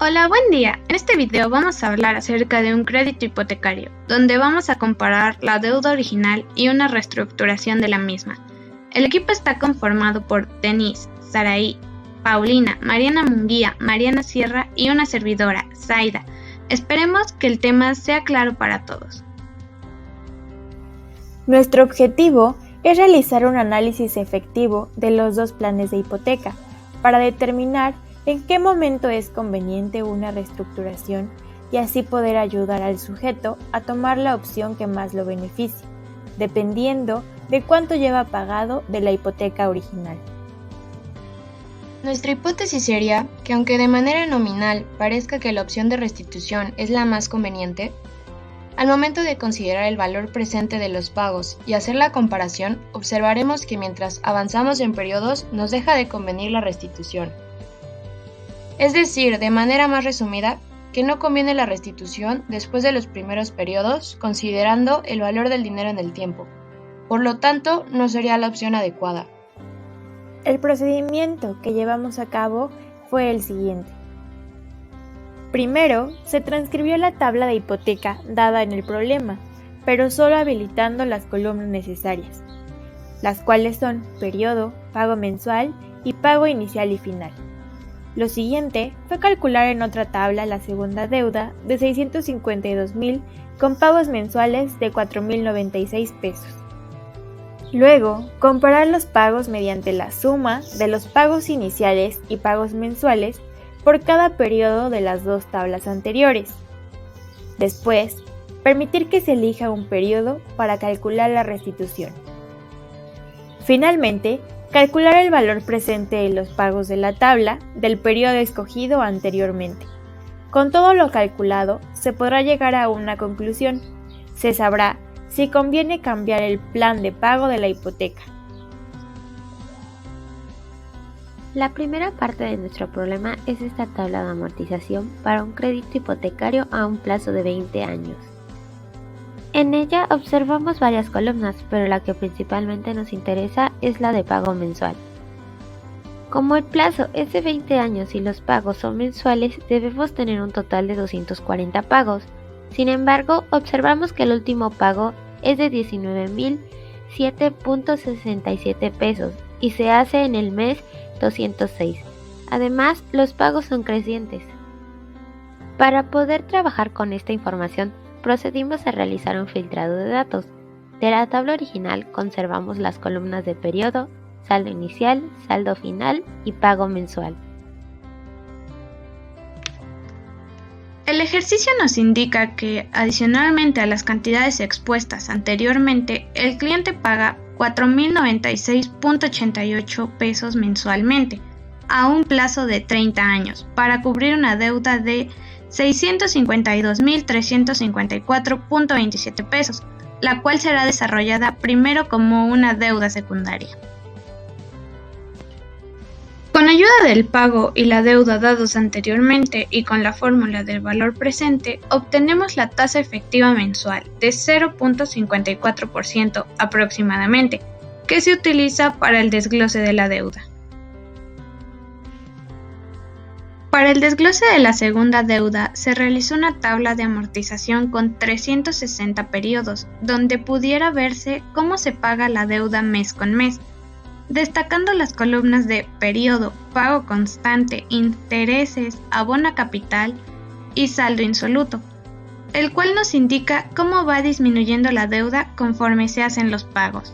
Hola, buen día. En este video vamos a hablar acerca de un crédito hipotecario, donde vamos a comparar la deuda original y una reestructuración de la misma. El equipo está conformado por Denise, Saraí, Paulina, Mariana Munguía, Mariana Sierra y una servidora, Zaida. Esperemos que el tema sea claro para todos. Nuestro objetivo es realizar un análisis efectivo de los dos planes de hipoteca para determinar en qué momento es conveniente una reestructuración y así poder ayudar al sujeto a tomar la opción que más lo beneficie, dependiendo de cuánto lleva pagado de la hipoteca original. Nuestra hipótesis sería que aunque de manera nominal parezca que la opción de restitución es la más conveniente, al momento de considerar el valor presente de los pagos y hacer la comparación, observaremos que mientras avanzamos en periodos nos deja de convenir la restitución. Es decir, de manera más resumida, que no conviene la restitución después de los primeros periodos, considerando el valor del dinero en el tiempo. Por lo tanto, no sería la opción adecuada. El procedimiento que llevamos a cabo fue el siguiente. Primero, se transcribió la tabla de hipoteca dada en el problema, pero solo habilitando las columnas necesarias, las cuales son periodo, pago mensual y pago inicial y final. Lo siguiente fue calcular en otra tabla la segunda deuda de 652,000 con pagos mensuales de 4,096 pesos. Luego, comparar los pagos mediante la suma de los pagos iniciales y pagos mensuales por cada periodo de las dos tablas anteriores. Después, permitir que se elija un periodo para calcular la restitución. Finalmente, calcular el valor presente de los pagos de la tabla del periodo escogido anteriormente. Con todo lo calculado, se podrá llegar a una conclusión. Se sabrá si conviene cambiar el plan de pago de la hipoteca. La primera parte de nuestro problema es esta tabla de amortización para un crédito hipotecario a un plazo de 20 años. En ella observamos varias columnas, pero la que principalmente nos interesa es la de pago mensual. Como el plazo es de 20 años y los pagos son mensuales, debemos tener un total de 240 pagos. Sin embargo, observamos que el último pago es de 19,007,67 pesos y se hace en el mes 206. Además, los pagos son crecientes. Para poder trabajar con esta información, procedimos a realizar un filtrado de datos. De la tabla original conservamos las columnas de periodo, saldo inicial, saldo final y pago mensual. El ejercicio nos indica que, adicionalmente a las cantidades expuestas anteriormente, el cliente paga 4,096,88 pesos mensualmente, a un plazo de 30 años, para cubrir una deuda de 652,354,27 pesos, la cual será desarrollada primero como una deuda secundaria. Con ayuda del pago y la deuda dados anteriormente y con la fórmula del valor presente, obtenemos la tasa efectiva mensual de 0,54% aproximadamente, que se utiliza para el desglose de la deuda. Para el desglose de la segunda deuda se realizó una tabla de amortización con 360 periodos, donde pudiera verse cómo se paga la deuda mes con mes, destacando las columnas de periodo, pago constante, intereses, abono a capital y saldo insoluto, el cual nos indica cómo va disminuyendo la deuda conforme se hacen los pagos.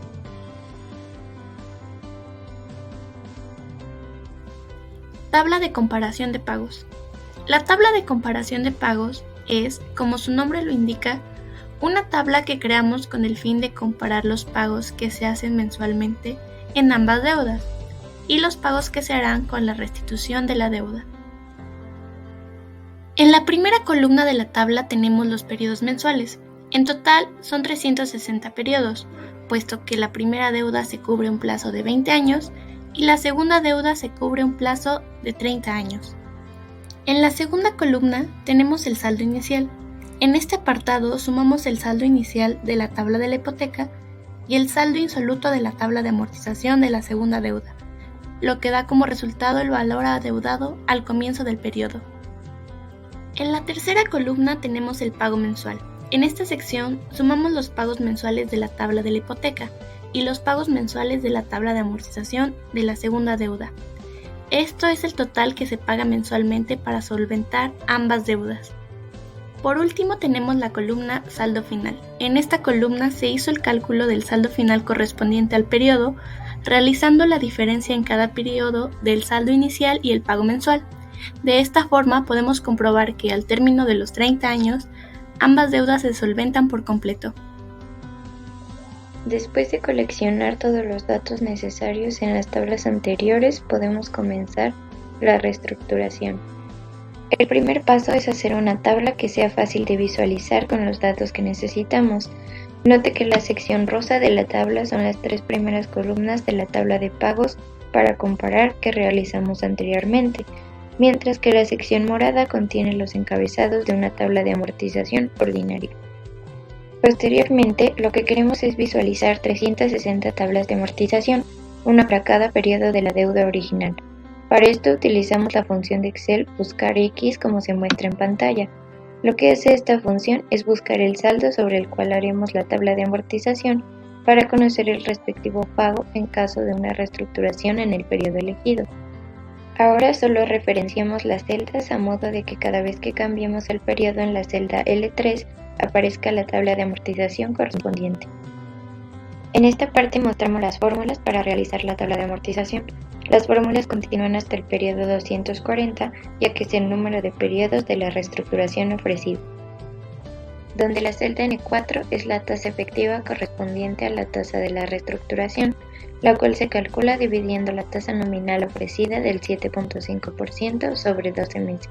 Tabla de comparación de pagos. La tabla de comparación de pagos es, como su nombre lo indica, una tabla que creamos con el fin de comparar los pagos que se hacen mensualmente en ambas deudas y los pagos que se harán con la restitución de la deuda. En la primera columna de la tabla tenemos los periodos mensuales. En total son 360 periodos, puesto que la primera deuda se cubre un plazo de 20 años y la segunda deuda se cubre un plazo de 30 años. En la segunda columna tenemos el saldo inicial. En este apartado sumamos el saldo inicial de la tabla de la hipoteca y el saldo insoluto de la tabla de amortización de la segunda deuda, lo que da como resultado el valor adeudado al comienzo del periodo. En la tercera columna tenemos el pago mensual. En esta sección sumamos los pagos mensuales de la tabla de la hipoteca y los pagos mensuales de la tabla de amortización de la segunda deuda. Esto es el total que se paga mensualmente para solventar ambas deudas. Por último tenemos la columna saldo final. En esta columna se hizo el cálculo del saldo final correspondiente al periodo, realizando la diferencia en cada periodo del saldo inicial y el pago mensual. De esta forma podemos comprobar que al término de los 30 años, ambas deudas se solventan por completo. Después de coleccionar todos los datos necesarios en las tablas anteriores, podemos comenzar la reestructuración. El primer paso es hacer una tabla que sea fácil de visualizar con los datos que necesitamos. Note que la sección rosa de la tabla son las 3 primeras columnas de la tabla de pagos para comparar que realizamos anteriormente, mientras que la sección morada contiene los encabezados de una tabla de amortización ordinaria. Posteriormente, lo que queremos es visualizar 360 tablas de amortización, una para cada periodo de la deuda original. Para esto utilizamos la función de Excel Buscar X como se muestra en pantalla. Lo que hace esta función es buscar el saldo sobre el cual haremos la tabla de amortización para conocer el respectivo pago en caso de una reestructuración en el periodo elegido. Ahora solo referenciamos las celdas a modo de que cada vez que cambiemos el periodo en la celda L3 aparezca la tabla de amortización correspondiente. En esta parte mostramos las fórmulas para realizar la tabla de amortización. Las fórmulas continúan hasta el periodo 240, ya que es el número de periodos de la reestructuración ofrecido, donde la celda N4 es la tasa efectiva correspondiente a la tasa de la reestructuración, la cual se calcula dividiendo la tasa nominal ofrecida del 7.5% sobre 12 meses.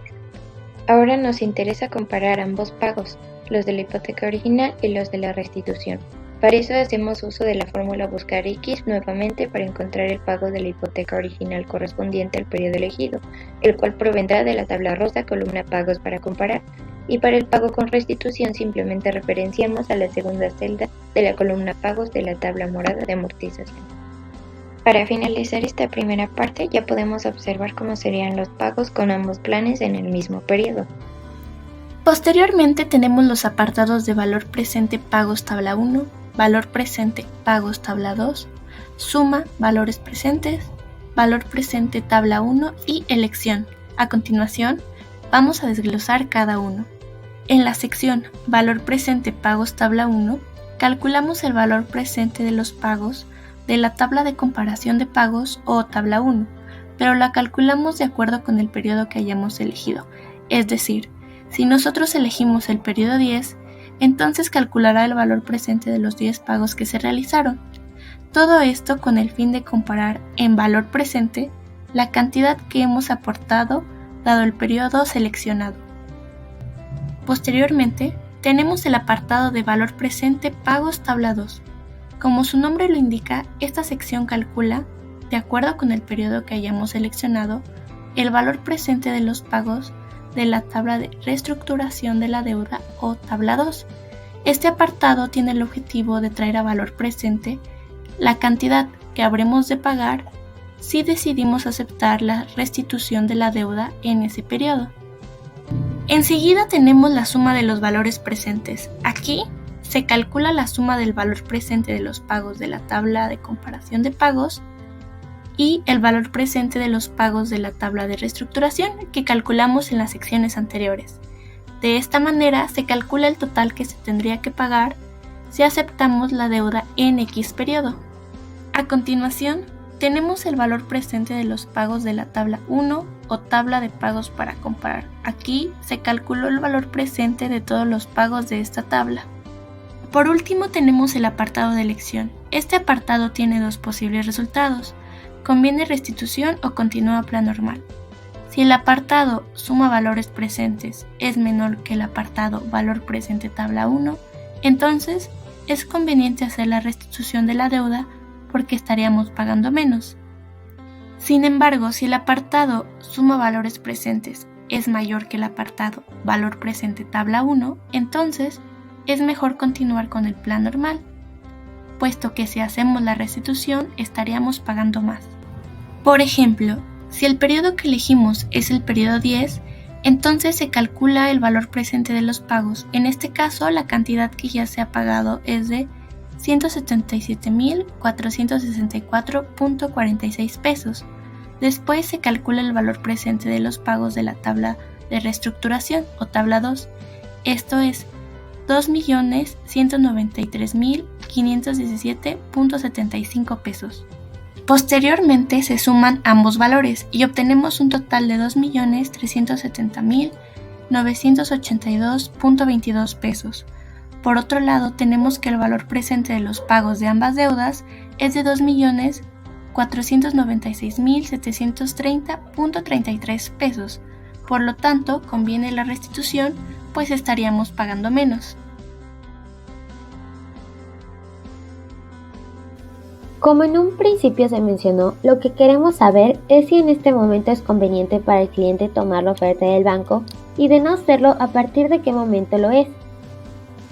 Ahora nos interesa comparar ambos pagos, los de la hipoteca original y los de la restitución. Para eso hacemos uso de la fórmula Buscar X nuevamente para encontrar el pago de la hipoteca original correspondiente al periodo elegido, el cual provendrá de la tabla rosa columna Pagos para comparar, y para el pago con restitución simplemente referenciamos a la segunda celda de la columna Pagos de la tabla morada de amortización. Para finalizar esta primera parte ya podemos observar cómo serían los pagos con ambos planes en el mismo periodo. Posteriormente tenemos los apartados de valor presente pagos tabla 1, valor presente pagos tabla 2, suma valores presentes, valor presente tabla 1 y elección. A continuación, vamos a desglosar cada uno. En la sección valor presente pagos tabla 1, calculamos el valor presente de los pagos de la tabla de comparación de pagos o tabla 1, pero la calculamos de acuerdo con el periodo que hayamos elegido, es decir, si nosotros elegimos el periodo 10, entonces calculará el valor presente de los 10 pagos que se realizaron. Todo esto con el fin de comparar en valor presente la cantidad que hemos aportado dado el periodo seleccionado. Posteriormente, tenemos el apartado de valor presente pagos tabla 2. Como su nombre lo indica, esta sección calcula, de acuerdo con el periodo que hayamos seleccionado, el valor presente de los pagos de la tabla de reestructuración de la deuda o tabla 2. Este apartado tiene el objetivo de traer a valor presente la cantidad que habremos de pagar si decidimos aceptar la restitución de la deuda en ese periodo. Enseguida tenemos la suma de los valores presentes. Aquí se calcula la suma del valor presente de los pagos de la tabla de comparación de pagos y el valor presente de los pagos de la tabla de reestructuración que calculamos en las secciones anteriores. De esta manera se calcula el total que se tendría que pagar si aceptamos la deuda en X periodo. A continuación, tenemos el valor presente de los pagos de la tabla 1 o tabla de pagos para comparar. Aquí se calculó el valor presente de todos los pagos de esta tabla. Por último tenemos el apartado de elección. Este apartado tiene dos posibles resultados: conviene restitución o continúa plan normal. Si el apartado suma valores presentes es menor que el apartado valor presente tabla 1, entonces es conveniente hacer la restitución de la deuda porque estaríamos pagando menos. Sin embargo, si el apartado suma valores presentes es mayor que el apartado valor presente tabla 1, entonces es mejor continuar con el plan normal, puesto que si hacemos la restitución estaríamos pagando más. Por ejemplo, si el periodo que elegimos es el periodo 10, Entonces se calcula el valor presente de los pagos. En este caso, la cantidad que ya se ha pagado es de 177,464.46 pesos. Después se calcula el valor presente de los pagos de la tabla de reestructuración o tabla 2. Esto es 2.193.517.75 pesos. Posteriormente se suman ambos valores y obtenemos un total de 2.370.982.22 pesos. Por otro lado, tenemos que el valor presente de los pagos de ambas deudas es de 2.496.730.33 pesos. Por lo tanto, conviene la restitución, pues estaríamos pagando menos. Como en un principio se mencionó, lo que queremos saber es si en este momento es conveniente para el cliente tomar la oferta del banco y de no serlo, a partir de qué momento lo es.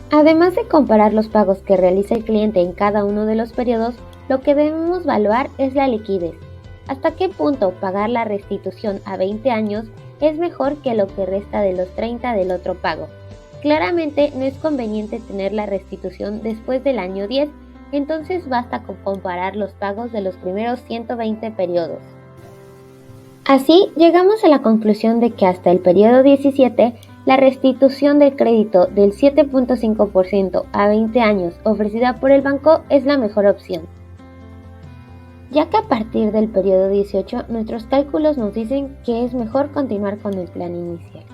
Además de comparar los pagos que realiza el cliente en cada uno de los periodos, lo que debemos evaluar es la liquidez. ¿Hasta qué punto pagar la restitución a 20 años es mejor que lo que resta de los 30 del otro pago? Claramente no es conveniente tener la restitución después del año 10, entonces basta con comparar los pagos de los primeros 120 periodos. Así, llegamos a la conclusión de que hasta el periodo 17, la restitución del crédito del 7.5% a 20 años ofrecida por el banco es la mejor opción, ya que a partir del periodo 18 nuestros cálculos nos dicen que es mejor continuar con el plan inicial.